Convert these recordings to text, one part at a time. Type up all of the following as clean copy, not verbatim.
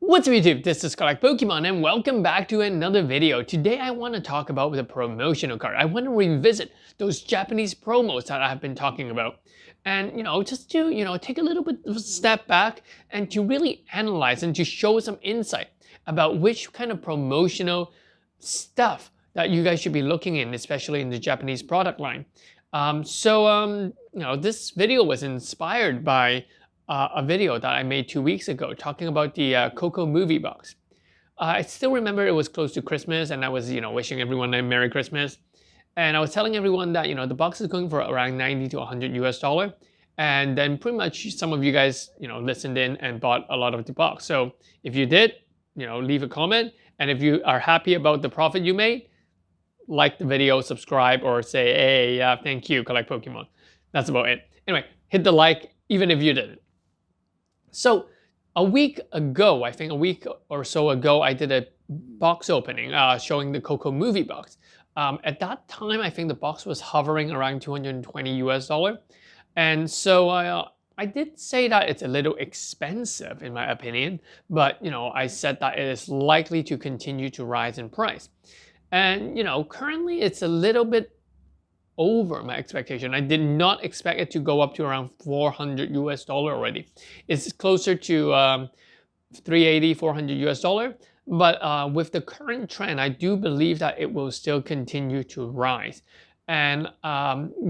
What's up YouTube, this is Collect Pokemon and welcome back to another video. Today I want to talk about the promotional card. I want to revisit those Japanese promos that I have been talking about. And just to, take a little bit of a step back and to really analyze and to show some insight about which kind of promotional stuff that you guys should be looking in, especially in the Japanese product line. This video was inspired by a video that I made 2 weeks ago talking about the Coco movie box. I still remember it was close to Christmas and I was, wishing everyone a Merry Christmas. And I was telling everyone that, the box is going for around 90 to 100 US dollar. And then pretty much some of you guys, listened in and bought a lot of the box. So if you did, leave a comment. And if you are happy about the profit you made, like the video, subscribe, or say, hey, yeah, thank you, Collect Pokemon. That's about it. Anyway, hit the like, even if you didn't. So a week ago, I think a week or so ago, I did a box opening showing the Coco movie box. At that time, I think the box was hovering around 220 US dollar. And so I did say that it's a little expensive in my opinion, but I said that it is likely to continue to rise in price. And currently it's a little bit over my expectation. I did not expect it to go up to around 400 US dollar already. It's closer to 380, 400 US dollar. But with the current trend, I do believe that it will still continue to rise. And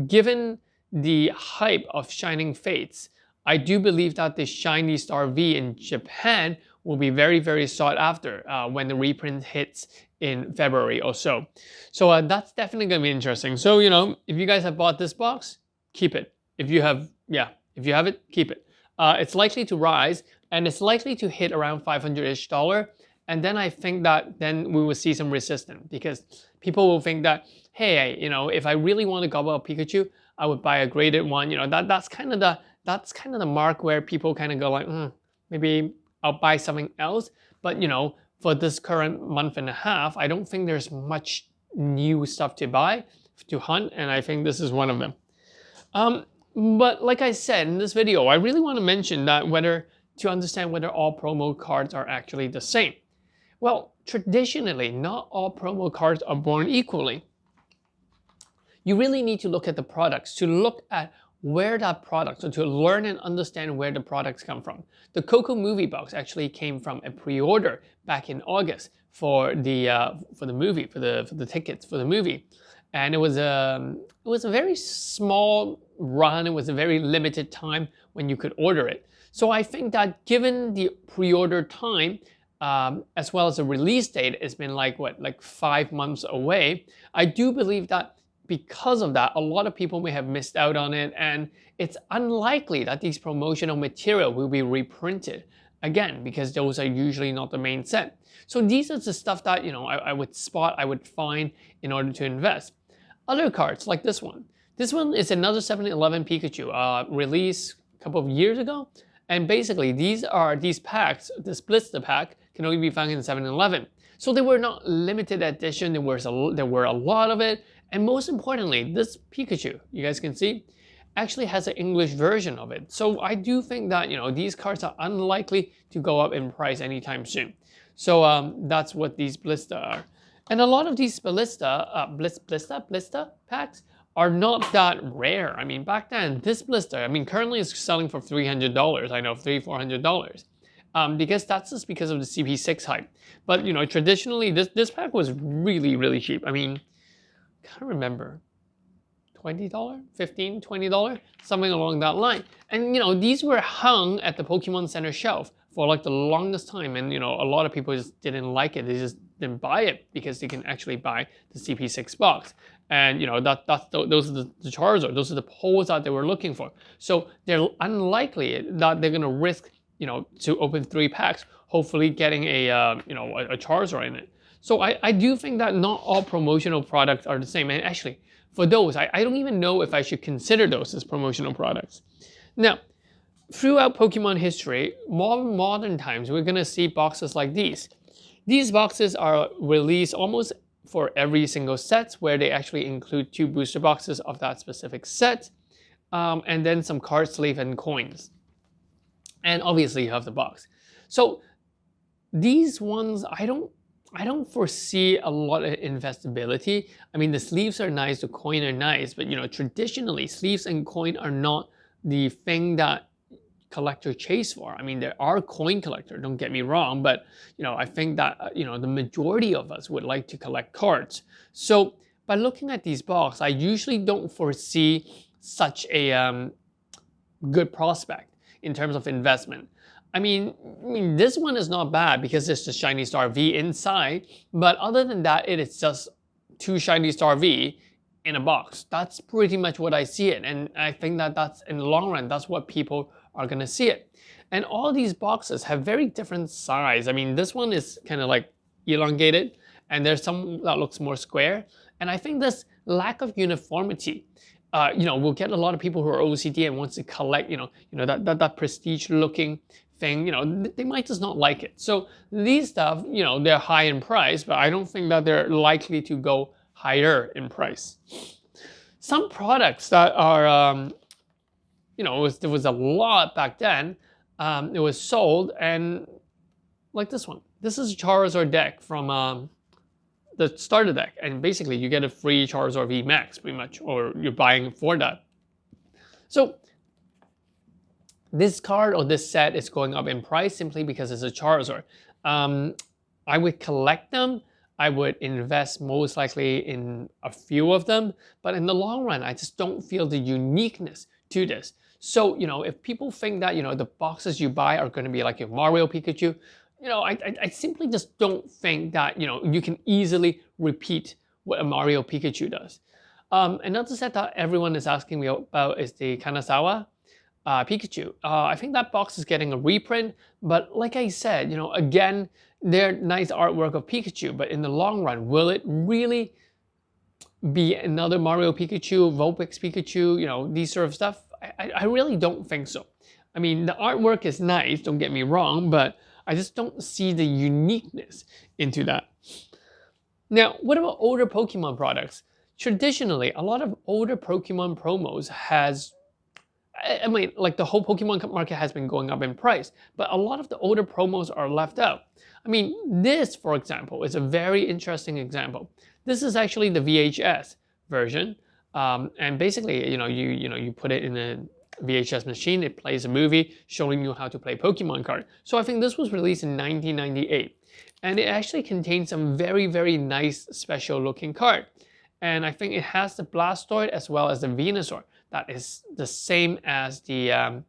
given the hype of Shining Fates, I do believe that the Shiny Star V in Japan will be very, very sought after when the reprint hits in February or so. So that's definitely going to be interesting. So, if you guys have bought this box, keep it. If you have it, keep it. It's likely to rise and it's likely to hit around 500-ish dollar. And then I think that then we will see some resistance because people will think that, hey, if I really want to gobble up Pikachu, I would buy a graded one. That's kind of the mark where people kind of go like, maybe I'll buy something else. But for this current month and a half, I don't think there's much new stuff to buy, to hunt, and I think this is one of them. But like I said in this video, I really want to mention that to understand whether all promo cards are actually the same. Well, traditionally, not all promo cards are born equally. You really need to look at the products, to look at where that product, so to learn and understand where the products come from. The Coco movie box actually came from a pre-order back in August for the movie, for the tickets for the movie, and it was a very small run. It was a very limited time when you could order it. So I think that given the pre-order time, as well as the release date, it's been like 5 months away. I do believe that because of that, a lot of people may have missed out on it, and it's unlikely that these promotional material will be reprinted again because those are usually not the main set. So these are the stuff that I would spot, I would find in order to invest. Other cards like this one. This one is another 7-Eleven Pikachu released a couple of years ago, and basically these packs, this blister pack can only be found in 7-Eleven. So they were not limited edition. There were a lot of it. And most importantly, this Pikachu, you guys can see, actually has an English version of it. So I do think that, these cards are unlikely to go up in price anytime soon. So that's what these blister are. And a lot of these blister packs are not that rare. I mean, back then, this blister, currently is selling for $300. I know, $300-400. Because that's just because of the CP6 hype. But, traditionally, this pack was really, really cheap. Can't remember, $20, $15, $20, something along that line. And these were hung at the Pokemon Center shelf for like the longest time, and a lot of people just didn't like it. They just didn't buy it because they can actually buy the CP6 box. And those are the Charizard, those are the pulls that they were looking for. So they're unlikely that they're gonna risk to open 3 packs, hopefully getting a Charizard in it. So I do think that not all promotional products are the same. And actually, for those, I don't even know if I should consider those as promotional products. Now, throughout Pokemon history, modern times, we're going to see boxes like these. These boxes are released almost for every single set, where they actually include 2 booster boxes of that specific set, and then some card sleeve and coins. And obviously, you have the box. So these ones, I don't foresee a lot of investability. I mean, the sleeves are nice, the coin are nice, but traditionally sleeves and coin are not the thing that collector chase for. I mean, there are coin collectors, don't get me wrong, but I think that the majority of us would like to collect cards. So by looking at these boxes, I usually don't foresee such a good prospect in terms of investment. I mean, this one is not bad because it's the Shiny Star V inside, but other than that, it is just two Shiny Star V in a box. That's pretty much what I see it, and I think that that's in the long run, that's what people are gonna see it. And all these boxes have very different size. I mean, this one is kind of like elongated, and there's some that looks more square. And I think this lack of uniformity we'll get a lot of people who are OCD and wants to collect, that prestige looking thing, they might just not like it. So these stuff, they're high in price, but I don't think that they're likely to go higher in price. Some products that are, there was a lot back then, it was sold, and like this one. This is a Charizard deck from the starter deck, and basically you get a free Charizard V Max pretty much, or you're buying for that. So this card or this set is going up in price simply because it's a Charizard. I would collect them. I would invest most likely in a few of them, but in the long run, I just don't feel the uniqueness to this. So, if people think that, the boxes you buy are going to be like your Mario Pikachu, I simply just don't think that, you can easily repeat what a Mario Pikachu does. Another set that everyone is asking me about is the Kanazawa Pikachu. I think that box is getting a reprint, but like I said, again, they're nice artwork of Pikachu, but in the long run, will it really be another Mario Pikachu, Vulpix Pikachu, these sort of stuff? I really don't think so. I mean, the artwork is nice, don't get me wrong, but I just don't see the uniqueness into that. Now, what about older Pokemon products? Traditionally, a lot of older Pokemon promos has, I mean, like the whole Pokemon market has been going up in price, but a lot of the older promos are left out. I mean, this, for example, is a very interesting example. This is actually the VHS version, and basically, you put it in a VHS machine, it plays a movie showing you how to play Pokemon card. So I think this was released in 1998, and it actually contains some very, very nice special looking card. And I think it has the Blastoise as well as the Venusaur that is the same as the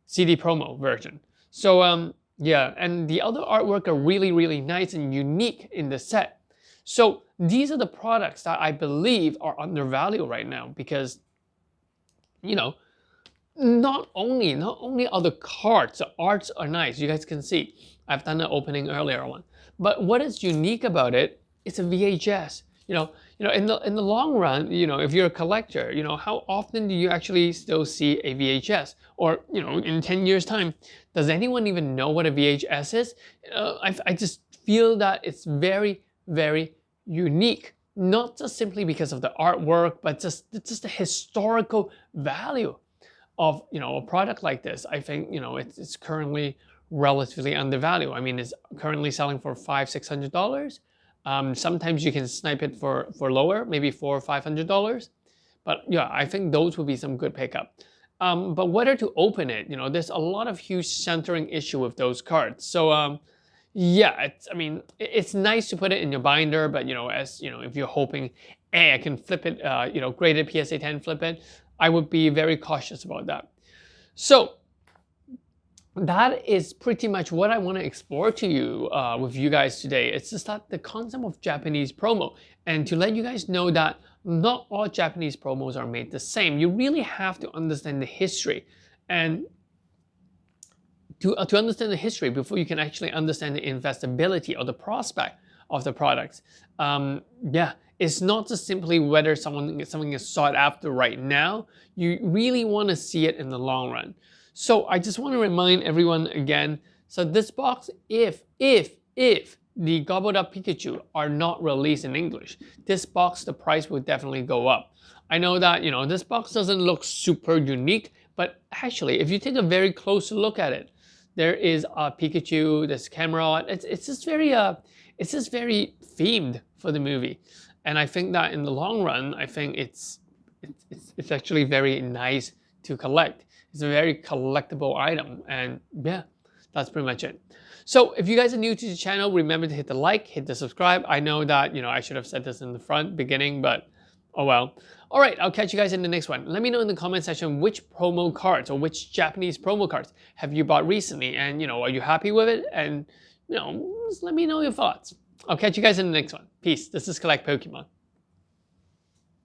CD promo version. So yeah, and the other artwork are really, really nice and unique in the set. So these are the products that I believe are undervalued right now because, not only are the cards, the arts are nice. You guys can see, I've done an opening earlier one. But what is unique about it, it's a VHS. In the long run, if you're a collector, how often do you actually still see a VHS? Or, in 10 years time, does anyone even know what a VHS is? I just feel that it's very, very unique. Not just simply because of the artwork, but just the historical value of a product like this. I think it's currently relatively undervalued. I mean, it's currently selling for $500-600. Sometimes you can snipe it for lower, maybe $400 or $500. But yeah, I think those would be some good pickup. But whether to open it, there's a lot of huge centering issue with those cards. So yeah, it's nice to put it in your binder, but if you're hoping, hey, I can flip it, graded PSA 10, flip it, I would be very cautious about that. So that is pretty much what I want to explore to you with you guys today. It's just that the concept of Japanese promo, and to let you guys know that not all Japanese promos are made the same. You really have to understand the history, and to understand the history before you can actually understand the investability or the prospect of the products. Yeah, it's not just simply whether something is sought after right now. You really want to see it in the long run. So I just want to remind everyone again, so this box, if the Gobbled Up Pikachu are not released in English, this box, the price will definitely go up. I know that, this box doesn't look super unique, but actually, if you take a very close look at it, There is a Pikachu, there's Camelot. It's just very themed for the movie, and I think that in the long run, I think it's actually very nice to collect. It's a very collectible item, and yeah, that's pretty much it. So if you guys are new to the channel, remember to hit the like, hit the subscribe. I know that, I should have said this in the beginning, but oh well. All right, I'll catch you guys in the next one. Let me know in the comment section which promo cards or which Japanese promo cards have you bought recently, and are you happy with it? And just let me know your thoughts. I'll catch you guys in the next one. Peace. This is Collect Pokemon.